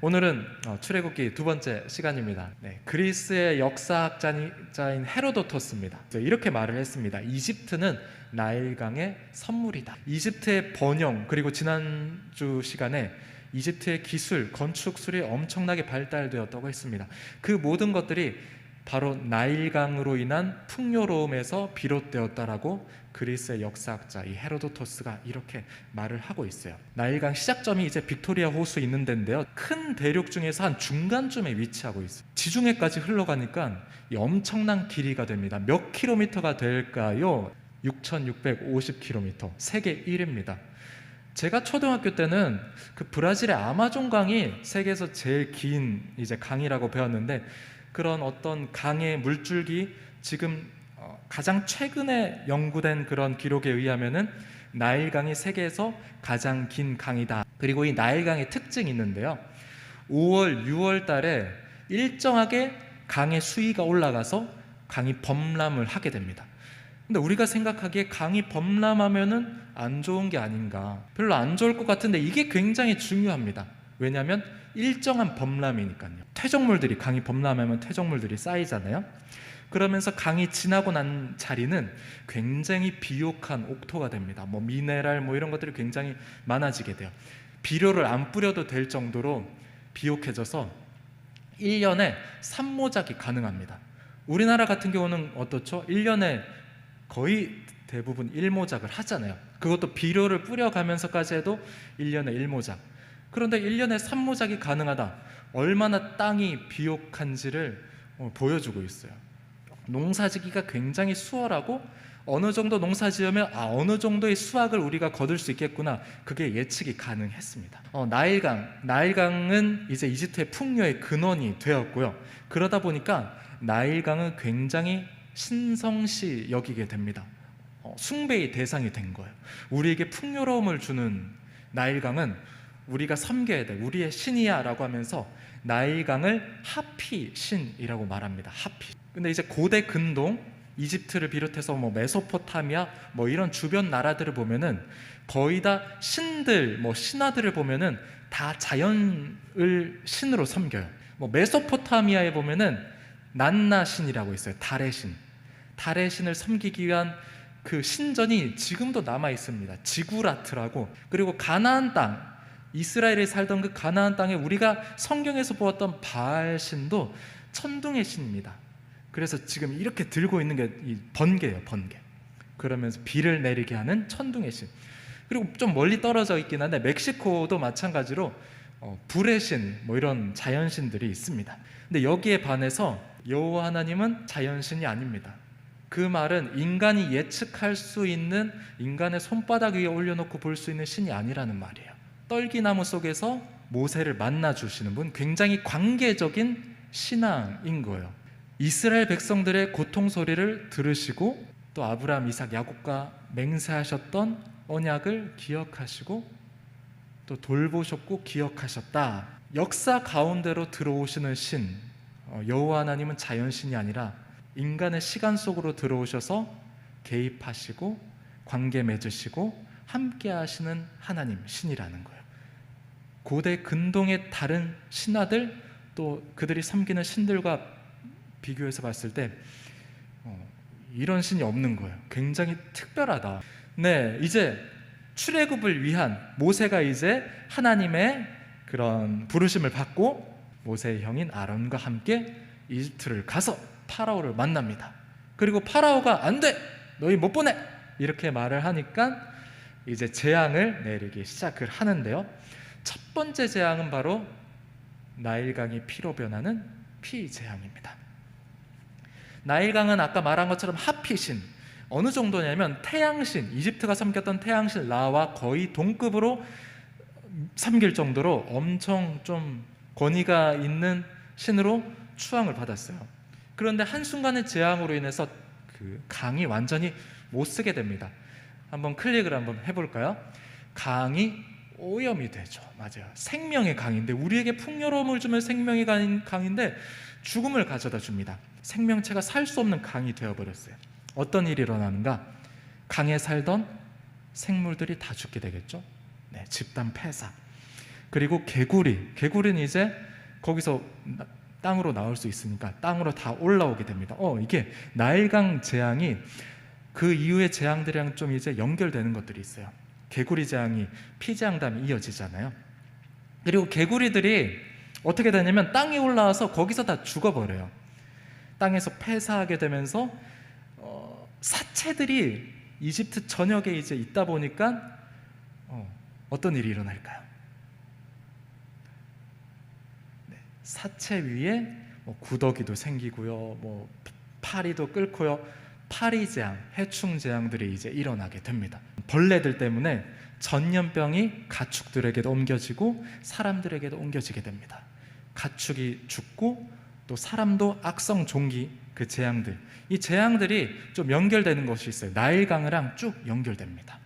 오늘은 출애굽기 두 번째 시간입니다. 그리스의 역사학자인 헤로도토스입니다. 이렇게 말을 했습니다. 이집트는 나일강의 선물이다. 이집트의 번영, 그리고 지난주 시간에 이집트의 기술, 건축술이 엄청나게 발달되었다고 했습니다. 그 모든 것들이 바로 나일강으로 인한 풍요로움에서 비롯되었다라고 그리스의 역사학자 이 헤로도토스가 이렇게 말을 하고 있어요. 나일강 시작점이 이제 빅토리아 호수 있는 데인데요, 큰 대륙 중에서 한 중간쯤에 위치하고 있어요. 지중해까지 흘러가니까 이 엄청난 길이가 됩니다. 몇 킬로미터가 될까요? 6,650km, 세계 1위입니다. 제가 초등학교 때는 그 브라질의 아마존 강이 세계에서 제일 긴 이제 강이라고 배웠는데, 그런 어떤 강의 물줄기, 지금 가장 최근에 연구된 그런 기록에 의하면은 나일강이 세계에서 가장 긴 강이다. 그리고 이 나일강의 특징이 있는데요, 5월, 6월 달에 일정하게 강의 수위가 올라가서 강이 범람을 하게 됩니다. 근데 우리가 생각하기에 강이 범람하면은 안 좋은 게 아닌가, 별로 안 좋을 것 같은데 이게 굉장히 중요합니다. 왜냐하면 일정한 범람이니까요. 퇴적물들이, 강이 범람하면 퇴적물들이 쌓이잖아요. 그러면서 강이 지나고 난 자리는 굉장히 비옥한 옥토가 됩니다. 미네랄 이런 것들이 굉장히 많아지게 돼요. 비료를 안 뿌려도 될 정도로 비옥해져서 1년에 산모작이 가능합니다. 우리나라 같은 경우는 어떻죠? 1년에 거의 대부분 1모작을 하잖아요. 그것도 비료를 뿌려가면서까지 해도 1년에 1모작. 그런데 1년에 3모작이 가능하다. 얼마나 땅이 비옥한지를 보여주고 있어요. 농사짓기가 굉장히 수월하고, 어느 정도 농사 지으면 어느 정도의 수확을 우리가 거둘 수 있겠구나, 그게 예측이 가능했습니다. 나일강은 이제 이집트의 풍요의 근원이 되었고요. 그러다 보니까 나일강은 굉장히 신성시 여기게 됩니다. 숭배의 대상이 된 거예요. 우리에게 풍요로움을 주는 나일강은 우리가 섬겨야 돼, 우리의 신이야 라고 하면서 나일강을 하피 신이라고 말합니다. 하피. 근데 이제 고대 근동, 이집트를 비롯해서 메소포타미아 이런 주변 나라들을 보면은 거의 다 신들, 신하들을 보면은 다 자연을 신으로 섬겨요. 메소포타미아에 보면은 난나 신이라고 있어요. 달의 신. 달의 신을 섬기기 위한 그 신전이 지금도 남아 있습니다. 지구라트라고. 그리고 가나안 땅, 이스라엘이 살던 그 가나안 땅에 우리가 성경에서 보았던 바알 신도 천둥의 신입니다. 그래서 지금 이렇게 들고 있는 게 이 번개예요, 번개. 그러면서 비를 내리게 하는 천둥의 신. 그리고 좀 멀리 떨어져 있긴 한데 멕시코도 마찬가지로 불의 신, 이런 자연신들이 있습니다. 근데 여기에 반해서 여호와 하나님은 자연신이 아닙니다. 그 말은 인간이 예측할 수 있는, 인간의 손바닥 위에 올려놓고 볼 수 있는 신이 아니라는 말이에요. 떨기나무 속에서 모세를 만나주시는 분, 굉장히 관계적인 신앙인 거예요. 이스라엘 백성들의 고통 소리를 들으시고, 또 아브라함, 이삭, 야곱과 맹세하셨던 언약을 기억하시고, 또 돌보셨고 기억하셨다. 역사 가운데로 들어오시는 신, 여호와 하나님은 자연신이 아니라 인간의 시간 속으로 들어오셔서 개입하시고 관계 맺으시고 함께 하시는 하나님, 신이라는 거예요. 고대 근동의 다른 신하들, 또 그들이 섬기는 신들과 비교해서 봤을 때 이런 신이 없는 거예요. 굉장히 특별하다. 이제 출애굽을 위한 모세가 이제 하나님의 그런 부르심을 받고 모세의 형인 아론과 함께 이집트를 가서 파라오를 만납니다. 그리고 파라오가 안 돼! 너희 못 보내! 이렇게 말을 하니까 이제 재앙을 내리기 시작을 하는데요, 첫 번째 재앙은 바로 나일강이 피로 변하는 피재앙입니다. 나일강은 아까 말한 것처럼 하피신, 어느 정도냐면 태양신, 이집트가 섬겼던 태양신 라와 거의 동급으로 섬길 정도로 엄청 좀 권위가 있는 신으로 추앙을 받았어요. 그런데 한순간의 재앙으로 인해서 그 강이 완전히 못 쓰게 됩니다. 한번 클릭을 한번 해볼까요? 강이 오염이 되죠. 맞아요. 생명의 강인데, 우리에게 풍요로움을 주면 생명의 강인데 죽음을 가져다 줍니다. 생명체가 살 수 없는 강이 되어버렸어요. 어떤 일이 일어나는가? 강에 살던 생물들이 다 죽게 되겠죠. 집단 폐사. 그리고 개구리는 이제 거기서 땅으로 나올 수 있으니까 땅으로 다 올라오게 됩니다. 이게 나일강 재앙이 그 이후의 재앙들이랑 좀 이제 연결되는 것들이 있어요. 개구리 재앙이 피재앙 다음에 이어지잖아요. 그리고 개구리들이 어떻게 되냐면 땅에 올라와서 거기서 다 죽어버려요. 땅에서 폐사하게 되면서 사체들이 이집트 전역에 이제 있다 보니까 어떤 일이 일어날까요? 네, 사체 위에 구더기도 생기고요, 파리도 끓고요, 파리재앙, 해충재앙들이 이제 일어나게 됩니다. 벌레들 때문에 전염병이 가축들에게도 옮겨지고 사람들에게도 옮겨지게 됩니다. 가축이 죽고 또 사람도 악성 종기, 그 재앙들, 이 재앙들이 좀 연결되는 것이 있어요. 나일강이랑 쭉 연결됩니다.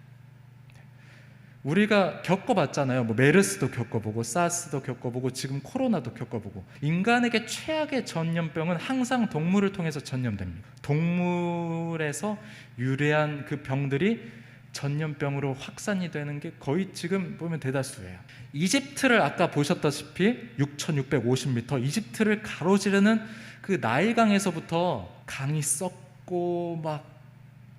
우리가 겪어봤잖아요. 메르스도 겪어보고 사스도 겪어보고 지금 코로나도 겪어보고. 인간에게 최악의 전염병은 항상 동물을 통해서 전염됩니다. 동물에서 유래한 그 병들이 전염병으로 확산이 되는 게 거의 지금 보면 대다수예요. 이집트를 아까 보셨다시피 6,650m 이집트를 가로지르는 그 나일강에서부터 강이 썩고 막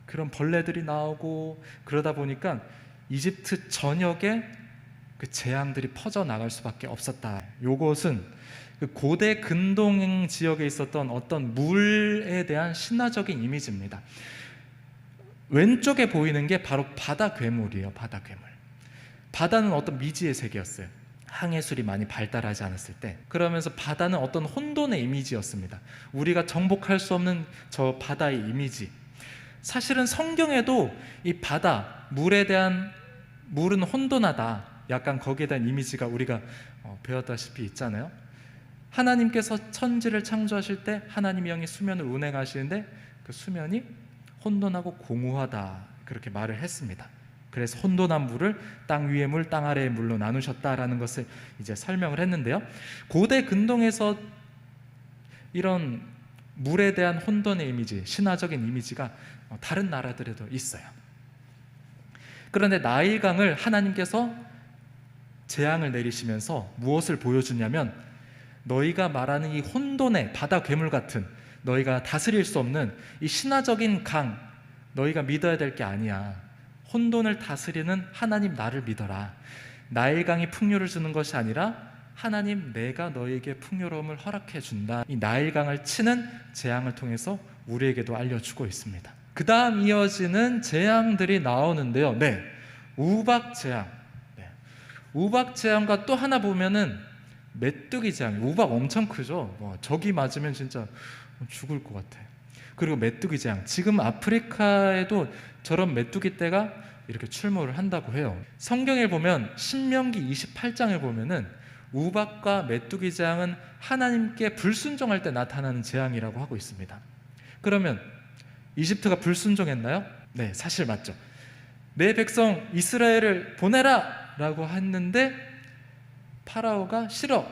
그런 벌레들이 나오고 그러다 보니까 이집트 전역에 그 재앙들이 퍼져나갈 수밖에 없었다. 요것은 그 고대 근동 지역에 있었던 어떤 물에 대한 신화적인 이미지입니다. 왼쪽에 보이는 게 바로 바다 괴물이에요. 바다 괴물. 바다는 어떤 미지의 세계였어요. 항해술이 많이 발달하지 않았을 때. 그러면서 바다는 어떤 혼돈의 이미지였습니다. 우리가 정복할 수 없는 저 바다의 이미지. 사실은 성경에도 이 바다, 물은 혼돈하다, 약간 거기에 대한 이미지가 우리가 배웠다시피 있잖아요. 하나님께서 천지를 창조하실 때 하나님의 영이 수면을 운행하시는데 그 수면이 혼돈하고 공허하다, 그렇게 말을 했습니다. 그래서 혼돈한 물을 땅 위의 물, 땅 아래의 물로 나누셨다라는 것을 이제 설명을 했는데요. 고대 근동에서 이런 물에 대한 혼돈의 이미지, 신화적인 이미지가 다른 나라들에도 있어요. 그런데 나일강을 하나님께서 재앙을 내리시면서 무엇을 보여주냐면, 너희가 말하는 이 혼돈의 바다 괴물 같은, 너희가 다스릴 수 없는 이 신화적인 강, 너희가 믿어야 될 게 아니야. 혼돈을 다스리는 하나님 나를 믿어라. 나일강이 풍요를 주는 것이 아니라 하나님 내가 너에게 풍요로움을 허락해 준다. 이 나일강을 치는 재앙을 통해서 우리에게도 알려주고 있습니다. 그 다음 이어지는 재앙들이 나오는데요. 우박재앙. 우박재앙과 또 하나 보면은 메뚜기 재앙. 우박 엄청 크죠. 저기 맞으면 진짜 죽을 것 같아. 그리고 메뚜기 재앙. 지금 아프리카에도 저런 메뚜기 떼가 이렇게 출몰을 한다고 해요. 성경에 보면 신명기 28장을 보면은 우박과 메뚜기 재앙은 하나님께 불순종할 때 나타나는 재앙이라고 하고 있습니다. 그러면 이집트가 불순종했나요? 네, 사실 맞죠. 내 백성 이스라엘을 보내라 라고 했는데 파라오가 싫어,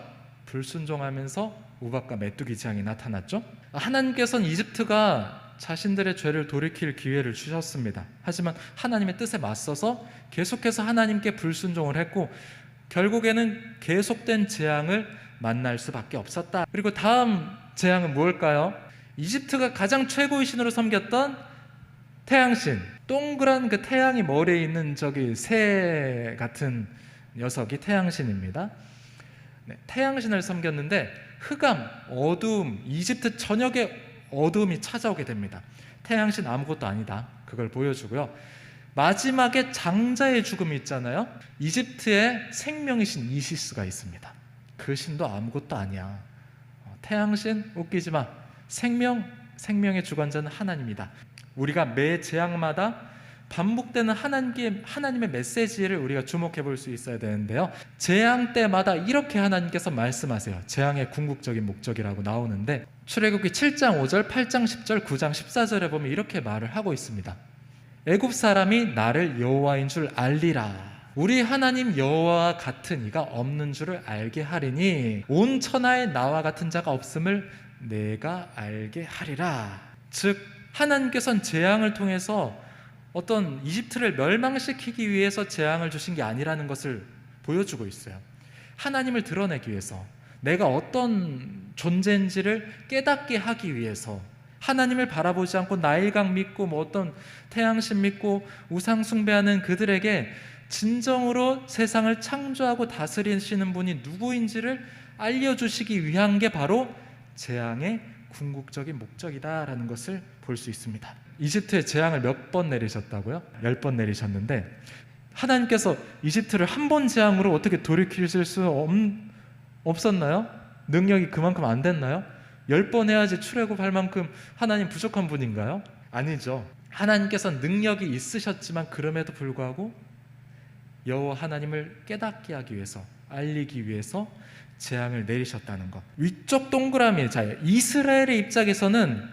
불순종하면서 우박과 메뚜기 재앙이 나타났죠. 하나님께서는 이집트가 자신들의 죄를 돌이킬 기회를 주셨습니다. 하지만 하나님의 뜻에 맞서서 계속해서 하나님께 불순종을 했고 결국에는 계속된 재앙을 만날 수밖에 없었다. 그리고 다음 재앙은 뭘까요? 이집트가 가장 최고의 신으로 섬겼던 태양신, 동그란 그 태양이 머리에 있는 저기 새 같은 녀석이 태양신입니다. 태양신을 섬겼는데 흑암, 어두움, 이집트 전역에 어두움이 찾아오게 됩니다. 태양신 아무것도 아니다, 그걸 보여주고요. 마지막에 장자의 죽음이 있잖아요. 이집트에 생명의 신 이시스가 있습니다. 그 신도 아무것도 아니야. 태양신 웃기지 마. 생명의 주관자는 하나님이다. 우리가 매 재앙마다 반복되는 하나님의 메시지를 우리가 주목해 볼 수 있어야 되는데요. 재앙 때마다 이렇게 하나님께서 말씀하세요. 재앙의 궁극적인 목적이라고 나오는데 출애굽기 7장 5절, 8장 10절, 9장 14절에 보면 이렇게 말을 하고 있습니다. 애굽 사람이 나를 여호와인 줄 알리라. 우리 하나님 여호와와 같은 이가 없는 줄을 알게 하리니 온 천하에 나와 같은 자가 없음을 내가 알게 하리라. 즉 하나님께서는 재앙을 통해서 어떤 이집트를 멸망시키기 위해서 재앙을 주신 게 아니라는 것을 보여주고 있어요. 하나님을 드러내기 위해서, 내가 어떤 존재인지를 깨닫게 하기 위해서, 하나님을 바라보지 않고 나일강 믿고 뭐 어떤 태양신 믿고 우상 숭배하는 그들에게 진정으로 세상을 창조하고 다스리시는 분이 누구인지를 알려주시기 위한 게 바로 재앙의 궁극적인 목적이다라는 것을 볼 수 있습니다. 이집트에 재앙을 몇 번 내리셨다고요? 10번 내리셨는데, 하나님께서 이집트를 한 번 재앙으로 어떻게 돌이키실 수 없었나요? 능력이 그만큼 안 됐나요? 10번 해야지 출애굽할 만큼 하나님 부족한 분인가요? 아니죠. 하나님께서는 능력이 있으셨지만 그럼에도 불구하고 여호와 하나님을 깨닫게 하기 위해서, 알리기 위해서 재앙을 내리셨다는 것. 위쪽 동그라미, 자, 이스라엘의 입장에서는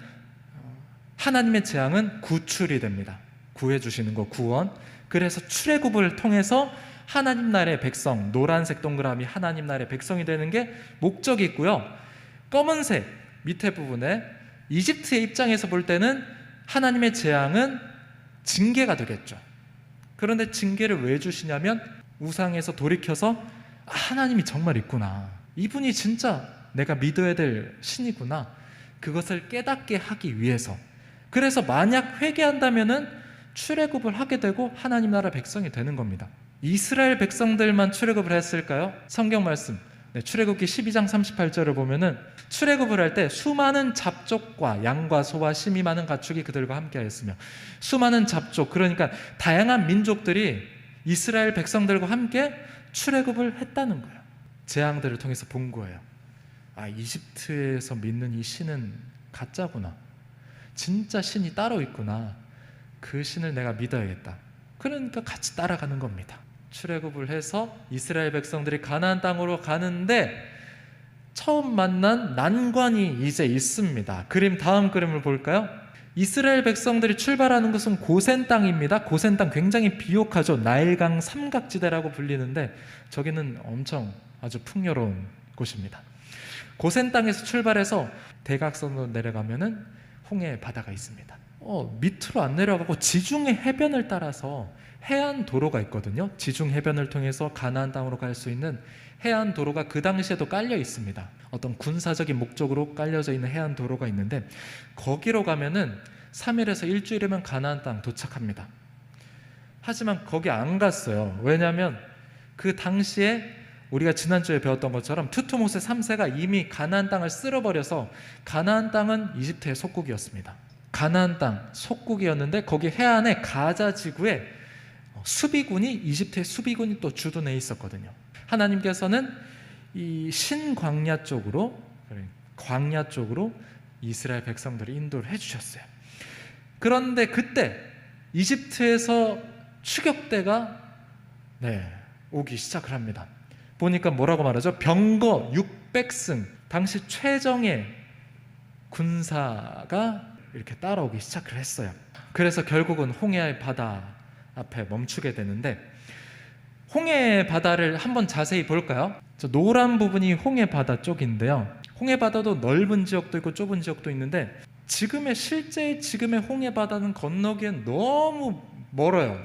하나님의 재앙은 구출이 됩니다. 구해주시는 거, 구원. 그래서 출애굽을 통해서 하나님 나라의 백성, 노란색 동그라미 하나님 나라의 백성이 되는 게 목적이 있고요. 검은색 밑에 부분에 이집트의 입장에서 볼 때는 하나님의 재앙은 징계가 되겠죠. 그런데 징계를 왜 주시냐면 우상에서 돌이켜서 하나님이 정말 있구나, 이분이 진짜 내가 믿어야 될 신이구나, 그것을 깨닫게 하기 위해서. 그래서 만약 회개한다면은 출애굽을 하게 되고 하나님 나라 백성이 되는 겁니다. 이스라엘 백성들만 출애굽을 했을까요? 성경 말씀, 출애굽기 12장 38절을 보면은 출애굽을 할 때 수많은 잡족과 양과 소와 심이 많은 가축이 그들과 함께 하였으며, 수많은 잡족, 그러니까 다양한 민족들이 이스라엘 백성들과 함께 출애굽을 했다는 거예요. 재앙들을 통해서 본 거예요. 아, 이집트에서 믿는 이 신은 가짜구나, 진짜 신이 따로 있구나, 그 신을 내가 믿어야겠다. 그러니까 같이 따라가는 겁니다. 출애굽을 해서 이스라엘 백성들이 가나안 땅으로 가는데 처음 만난 난관이 이제 있습니다. 다음 그림을 볼까요? 이스라엘 백성들이 출발하는 것은 고센 땅입니다. 고센 땅 굉장히 비옥하죠. 나일강 삼각지대라고 불리는데 저기는 엄청 아주 풍요로운 곳입니다. 고센 땅에서 출발해서 대각선으로 내려가면은 홍해 바다가 있습니다. 밑으로 안 내려가고 지중해 해변을 따라서 해안 도로가 있거든요. 지중 해변을 통해서 가나안 땅으로 갈 수 있는 해안 도로가 그 당시에도 깔려 있습니다. 어떤 군사적인 목적으로 깔려져 있는 해안 도로가 있는데 거기로 가면은 3일에서 일주일이면 가나안 땅 도착합니다. 하지만 거기 안 갔어요. 왜냐하면 그 당시에 우리가 지난주에 배웠던 것처럼 투트모세 3세가 이미 가나안 땅을 쓸어버려서 가나안 땅은 이집트의 속국이었습니다. 가나안 땅 속국이었는데 거기 해안에 가자 지구에 수비군이, 이집트의 수비군이 또 주둔해 있었거든요. 하나님께서는 이 신광야 쪽으로, 광야 쪽으로 이스라엘 백성들을 인도를 해주셨어요. 그런데 그때 이집트에서 추격대가 오기 시작을 합니다. 보니까 뭐라고 말하죠? 병거 600승, 당시 최정예 군사가 이렇게 따라오기 시작을 했어요. 그래서 결국은 홍해 바다 앞에 멈추게 되는데, 홍해 바다를 한번 자세히 볼까요? 저 노란 부분이 홍해 바다 쪽인데요. 홍해 바다도 넓은 지역도 있고 좁은 지역도 있는데 실제 지금의 홍해 바다는 건너기엔 너무 멀어요.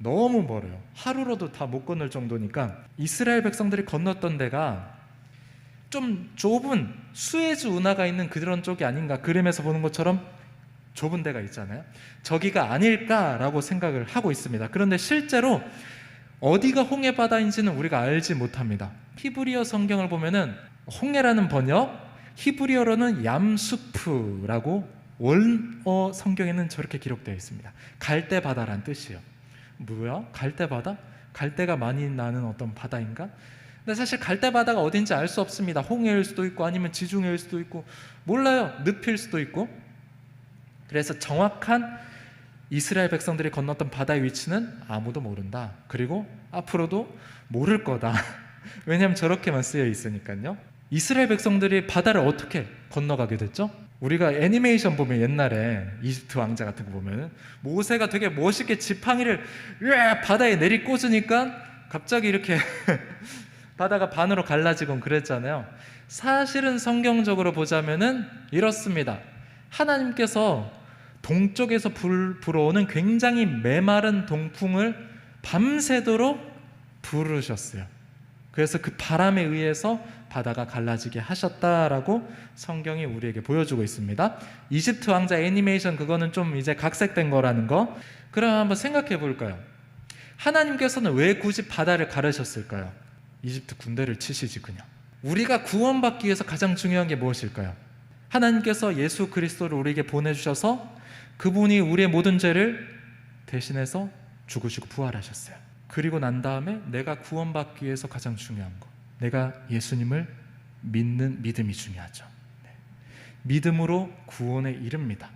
너무 멀어요. 하루로도 다 못 건널 정도니까 이스라엘 백성들이 건넜던 데가 좀 좁은 수에즈 운하가 있는 그런 쪽이 아닌가, 그림에서 보는 것처럼 좁은 데가 있잖아요. 저기가 아닐까라고 생각을 하고 있습니다. 그런데 실제로 어디가 홍해 바다인지는 우리가 알지 못합니다. 히브리어 성경을 보면은 홍해라는 번역, 히브리어로는 얌수프라고 원어 성경에는 저렇게 기록되어 있습니다. 갈대 바다란 뜻이에요. 뭐야? 갈대 바다? 갈대가 많이 나는 어떤 바다인가? 근데 사실 갈대 바다가 어딘지 알 수 없습니다. 홍해일 수도 있고 아니면 지중해일 수도 있고 몰라요. 늪일 수도 있고. 그래서 정확한 이스라엘 백성들이 건넜던 바다의 위치는 아무도 모른다. 그리고 앞으로도 모를 거다. 왜냐하면 저렇게만 쓰여 있으니까요. 이스라엘 백성들이 바다를 어떻게 건너가게 됐죠? 우리가 애니메이션 보면 옛날에 이집트 왕자 같은 거 보면 모세가 되게 멋있게 지팡이를 바다에 내리꽂으니까 갑자기 이렇게 바다가 반으로 갈라지곤 그랬잖아요. 사실은 성경적으로 보자면은 이렇습니다. 하나님께서 동쪽에서 불어오는 굉장히 메마른 동풍을 밤새도록 부르셨어요. 그래서 그 바람에 의해서 바다가 갈라지게 하셨다라고 성경이 우리에게 보여주고 있습니다. 이집트 왕자 애니메이션, 그거는 좀 이제 각색된 거라는 거. 그럼 한번 생각해 볼까요? 하나님께서는 왜 굳이 바다를 가르셨을까요? 이집트 군대를 치시지 그냥. 우리가 구원받기 위해서 가장 중요한 게 무엇일까요? 하나님께서 예수 그리스도를 우리에게 보내주셔서 그분이 우리의 모든 죄를 대신해서 죽으시고 부활하셨어요. 그리고 난 다음에 내가 구원받기 위해서 가장 중요한 거, 내가 예수님을 믿는 믿음이 중요하죠. 네. 믿음으로 구원에 이릅니다.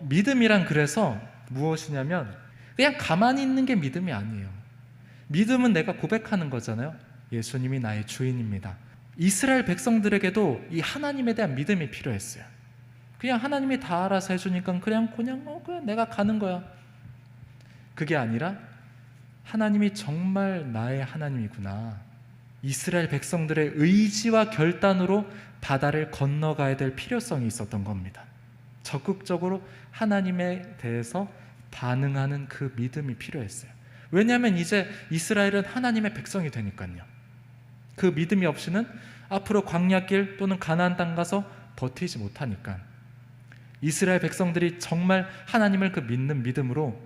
믿음이란 그래서 무엇이냐면 그냥 가만히 있는 게 믿음이 아니에요. 믿음은 내가 고백하는 거잖아요. 예수님이 나의 주인입니다. 이스라엘 백성들에게도 이 하나님에 대한 믿음이 필요했어요. 그냥 하나님이 다 알아서 해주니까 그냥 내가 가는 거야. 그게 아니라 하나님이 정말 나의 하나님이구나. 이스라엘 백성들의 의지와 결단으로 바다를 건너가야 될 필요성이 있었던 겁니다. 적극적으로 하나님에 대해서 반응하는 그 믿음이 필요했어요. 왜냐하면 이제 이스라엘은 하나님의 백성이 되니까요. 그 믿음이 없이는 앞으로 광야길 또는 가나안 땅 가서 버티지 못하니까 이스라엘 백성들이 정말 하나님을 그 믿는 믿음으로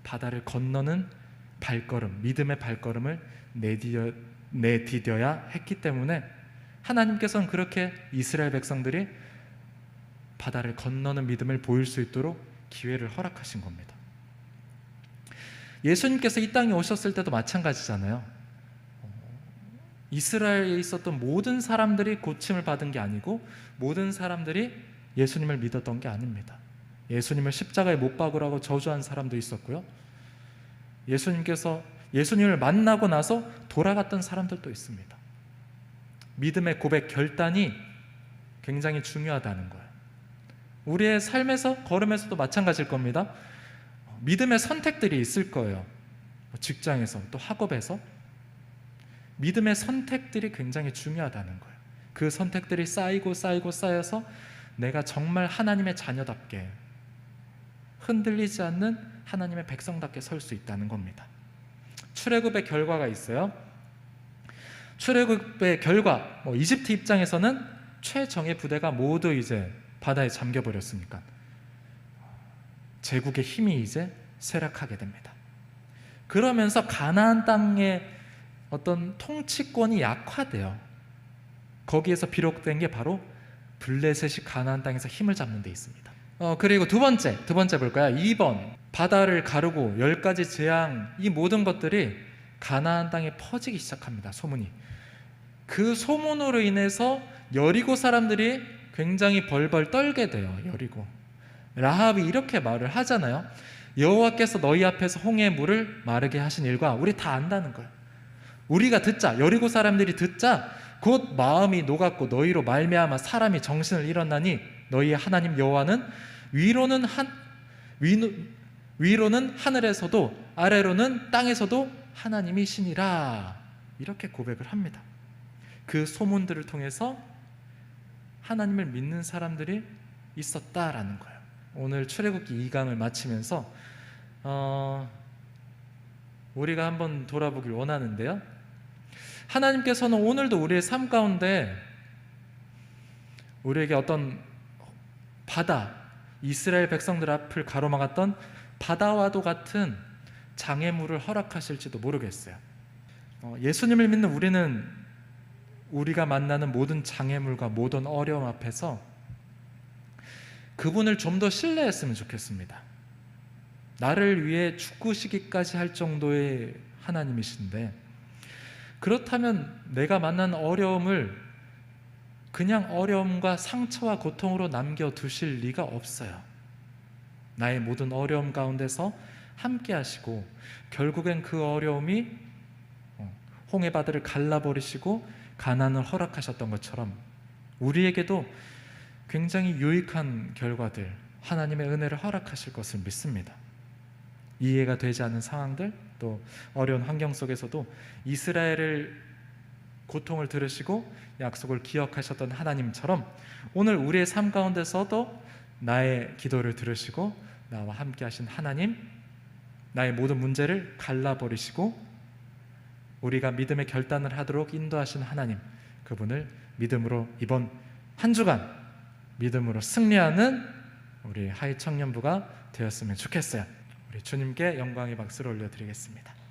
바다를 건너는 발걸음, 믿음의 발걸음을 내디뎌야 했기 때문에 하나님께서는 그렇게 이스라엘 백성들이 바다를 건너는 믿음을 보일 수 있도록 기회를 허락하신 겁니다. 예수님께서 이 땅에 오셨을 때도 마찬가지잖아요. 이스라엘에 있었던 모든 사람들이 고침을 받은 게 아니고 모든 사람들이 예수님을 믿었던 게 아닙니다. 예수님을 십자가에 못 박으라고 저주한 사람도 있었고요. 예수님을 만나고 나서 돌아갔던 사람들도 있습니다. 믿음의 고백, 결단이 굉장히 중요하다는 거예요. 우리의 삶에서, 걸음에서도 마찬가지일 겁니다. 믿음의 선택들이 있을 거예요. 직장에서, 또 학업에서 믿음의 선택들이 굉장히 중요하다는 거예요. 그 선택들이 쌓여서 내가 정말 하나님의 자녀답게 흔들리지 않는 하나님의 백성답게 설 수 있다는 겁니다. 출애굽의 결과가 있어요. 출애굽의 결과, 이집트 입장에서는 최정예 부대가 모두 이제 바다에 잠겨버렸으니까 제국의 힘이 이제 쇠락하게 됩니다. 그러면서 가나안 땅의 어떤 통치권이 약화돼요. 거기에서 비롯된 게 바로 블레셋이 가나안 땅에서 힘을 잡는 데 있습니다. 그리고 두 번째 볼까요? 2번, 바다를 가르고 10가지 재앙, 이 모든 것들이 가나안 땅에 퍼지기 시작합니다. 소문이. 그 소문으로 인해서 여리고 사람들이 굉장히 벌벌 떨게 돼요. 여리고 라합이 이렇게 말을 하잖아요. 여호와께서 너희 앞에서 홍해의 물을 마르게 하신 일과 우리 다 안다는 거예요. 우리가 듣자, 여리고 사람들이 듣자 곧 마음이 녹았고 너희로 말미암아 사람이 정신을 잃었나니 너희의 하나님 여호와는 위로는 하늘에서도 아래로는 땅에서도 하나님이시니라. 이렇게 고백을 합니다. 그 소문들을 통해서 하나님을 믿는 사람들이 있었다라는 거예요. 오늘 출애굽기 2강을 마치면서 우리가 한번 돌아보길 원하는데요. 하나님께서는 오늘도 우리의 삶 가운데 우리에게 어떤 바다, 이스라엘 백성들 앞을 가로막았던 바다와도 같은 장애물을 허락하실지도 모르겠어요. 예수님을 믿는 우리는 우리가 만나는 모든 장애물과 모든 어려움 앞에서 그분을 좀 더 신뢰했으면 좋겠습니다. 나를 위해 죽으시기까지 할 정도의 하나님이신데, 그렇다면 내가 만난 어려움을 그냥 어려움과 상처와 고통으로 남겨두실 리가 없어요. 나의 모든 어려움 가운데서 함께 하시고 결국엔 그 어려움이 홍해바다를 갈라버리시고 가난을 허락하셨던 것처럼 우리에게도 굉장히 유익한 결과들, 하나님의 은혜를 허락하실 것을 믿습니다. 이해가 되지 않는 상황들, 또 어려운 환경 속에서도 이스라엘을 고통을 들으시고 약속을 기억하셨던 하나님처럼 오늘 우리의 삶 가운데서도 나의 기도를 들으시고 나와 함께 하신 하나님, 나의 모든 문제를 갈라버리시고 우리가 믿음의 결단을 하도록 인도하신 하나님, 그분을 믿음으로 이번 한 주간 믿음으로 승리하는 우리 하이 청년부가 되었으면 좋겠어요. 우리 주님께 영광의 박수를 올려드리겠습니다.